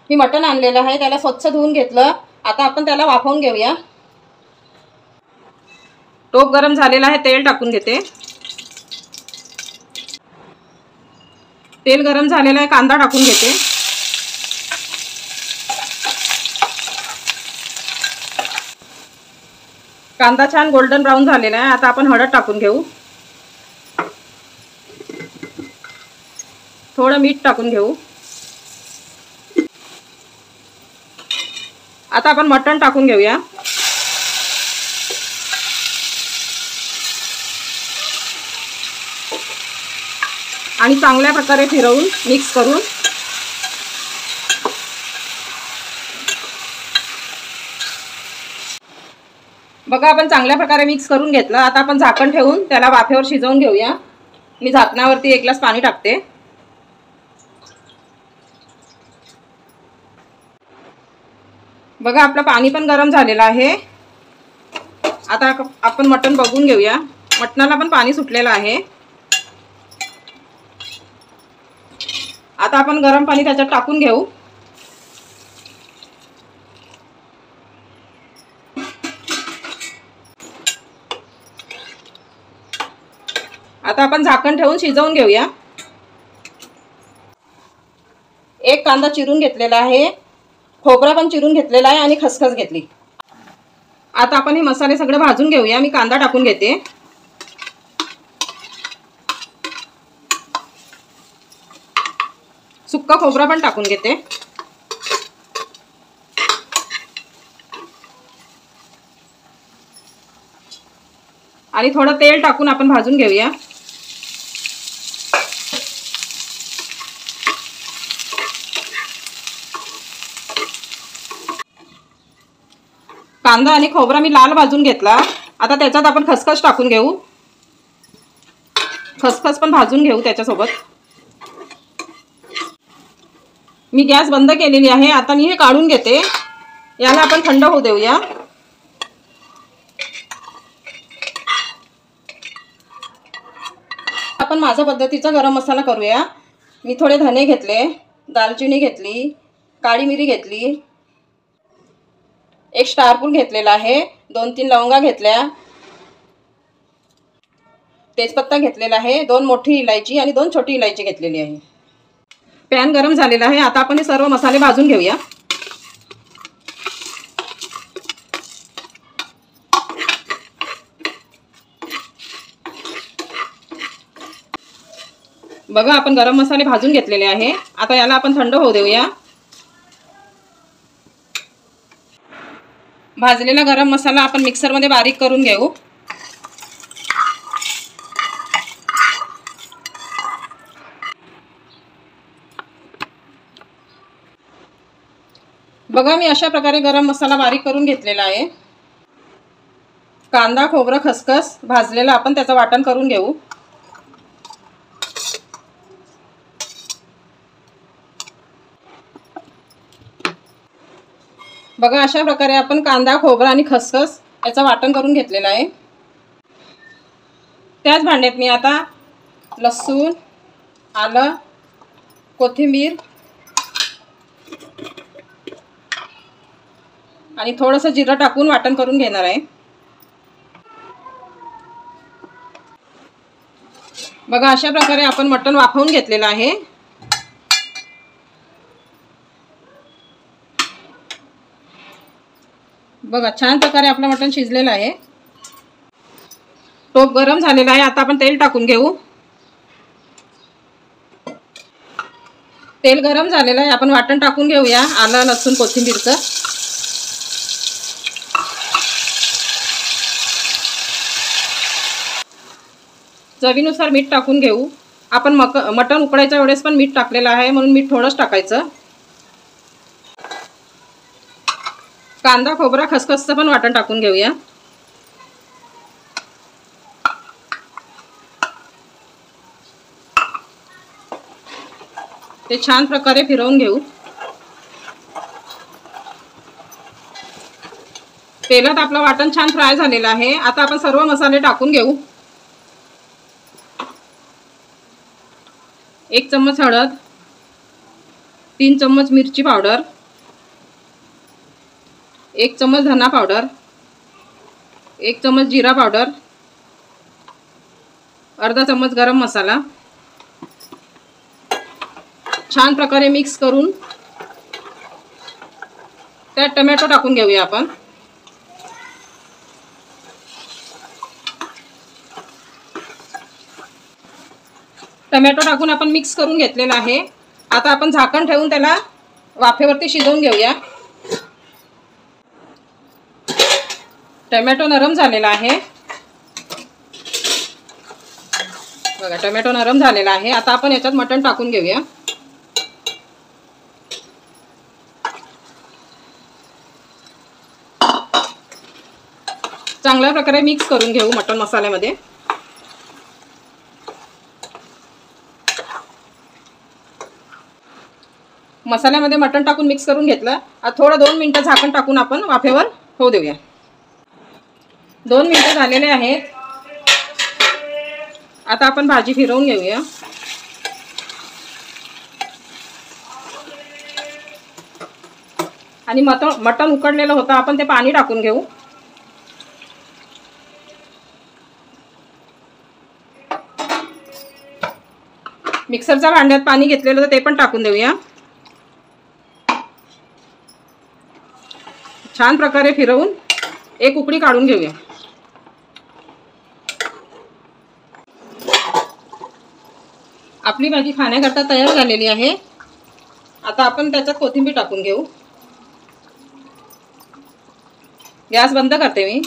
मी मटण आणलेलं आहे, त्याला स्वच्छ धुवून घेतलं। आता आपण त्याला वाफवून घेऊया। टोप गरम झालेला आहे, तेल टाकून घेते। तेल गरम झालेलं आहे, कांदा टाकून घेते। कांदा छान गोल्डन ब्राउन झालेला आहे। आता आपण हळद टाकून घेऊ, थोडं मीठ टाकून घेऊ। आता आपण मटण टाकून घेऊया। आणि चांगल्या प्रकारे फिरवून मिक्स करून बघा आपण चांगल्या प्रकारे मिक्स करून घेतलं। आता आपण झाकण ठेवून त्याला वाफेवर शिजवून घेऊया। मी झाकणावरती 1 ग्लास पाणी टाकते। बघा आपलं पाणी पण गरम झालेलं आहे। आता आपण मटण बघून घेऊया। मटणाला पण पाणी सुटलेलं आहे। आता आपण गरम पाणी त्याच्यात टाकून घेऊ। आता आपण झाकण ठेवून शिजवून घेऊया। 1 कांदा चिरून घेतलेला आहे, खोबरा पण चिरून घेतलेला आहे आणि खसखस घेतली। आता आपण हे मसाले सगळे भाजून घेऊया। मी कांदा टाकून घेते, सुक्का खोबरा पण टाकून घेते आणि थोडं तेल टाकून आपण भाजून घेऊया। कांदा आणि खोबरा मी लाल भाजून घेतला। आता त्याच्यात आपण खसखस टाकून घेऊ, खसखस पण भाजून घेऊ त्याच्यासोबत। मी गॅस बंद केलेली आहे। आता मी हे काढून घेते, याला आपण थंड होऊ देऊया। आपण माझ्या पद्धतीचा गरम मसाला करूया। मी थोडे धने घेतले, दालचिनी घेतली, काळी मिरी घेतली, 1 स्टारफूल घेतलेला आहे, 2-3 लवंगा घेतल्या, तेजपत्ता घेतलेला आहे, 2 मोठी इलायची आणि 2 छोटी इलायची घेतलेली आहे। पॅन गरम झालेला आहे। आता आपण हे सर्व मसाले भाजून घेऊया। बघा आपण गरम मसाले भाजून घेतलेले आहे। आता याला आपण थंड होऊ देऊया। भाजलेला गरम मसाला आपण मिक्सर मध्ये बारीक करून घेऊ। बघा मी अशा प्रकारे गरम मसाला बारीक करून घेतलेला आहे। कांदा खोबरं खसखस भाजलेला आपण त्याचं वाटण करून घेऊ। बघा अशा प्रकारे आपण कांदा खोबरा आणि खसखस याचं वाटण करून घेतलेलं आहे। त्याच भांड्यात मी आता लसूण, आलं, कोथिंबीर आणि थोडंसं जिरं टाकून वाटण करून घेणार आहे। बघा अशा प्रकारे आपण मटण वाफवून घेतलेलं आहे। बघा छान प्रकारे आपलं मटण शिजलेलं आहे। टोप गरम झालेला आहे। आता आपण तेल टाकून घेऊ। तेल गरम झालेलं आहे, आपण वाटण टाकून घेऊया आलं लसूण कोथिंबीरचं। चवीनुसार मीठ टाकून घेऊ। आपण मटण उकळायच्या वेळेस पण मीठ टाकलेलं आहे, म्हणून मीठ थोडंच टाकायचं। कांदा खोबरा खसखसचं पण वाटण टाकून घेऊया। ते छान प्रकारे फिरवून घेऊ। तेलात आपलं वाटण छान फ्राय झालेलं आहे। आता आपण सर्व मसाले टाकून घेऊ। 1 चम्मच हळद, 3 चम्मच मिरची पावडर, 1 चम्मच धना पावडर, 1 चम्मच जिरा पावडर, अर्धा चम्मच गरम मसाला छान प्रकारे मिक्स करून त्यात टोमॅटो टाकून घेऊया आपण। टोमॅटो टाकून आपण मिक्स करून घेतलेला आहे। आता आपण झाकण ठेवून त्याला वाफेवरती शिजवून घेऊया। टोमॅटो नरम झालेला आहे बघा, टोमॅटो नरम झालेला आहे। आता आपण याच्यात मटण टाकून घेऊया। चांगल्या प्रकारे मिक्स करून घेऊ मटण मसाल्यामध्ये। मसाल्यामध्ये मटण टाकून मिक्स करून घेतलं। आता थोडं 2 मिनिटं झाकण टाकून आपण वाफेवर होऊ देऊया। 2 मिनिटं झालेले आहेत। आता आपण भाजी फिरवून घेऊया। आणि मटण उकडलेलं होतं, आपण ते पाणी टाकून घेऊ। मिक्सरच्या भांड्यात पाणी घेतलेलं होतं ते पण टाकून देऊया। छान प्रकारे फिरवून एक उकळी काढून घेऊया। आपली भाजी खाण्याकरता तयार झालेली आहे। आता आपण त्याच्यात कोथिंबीर टाकून घेऊ। गॅस बंद करते मी।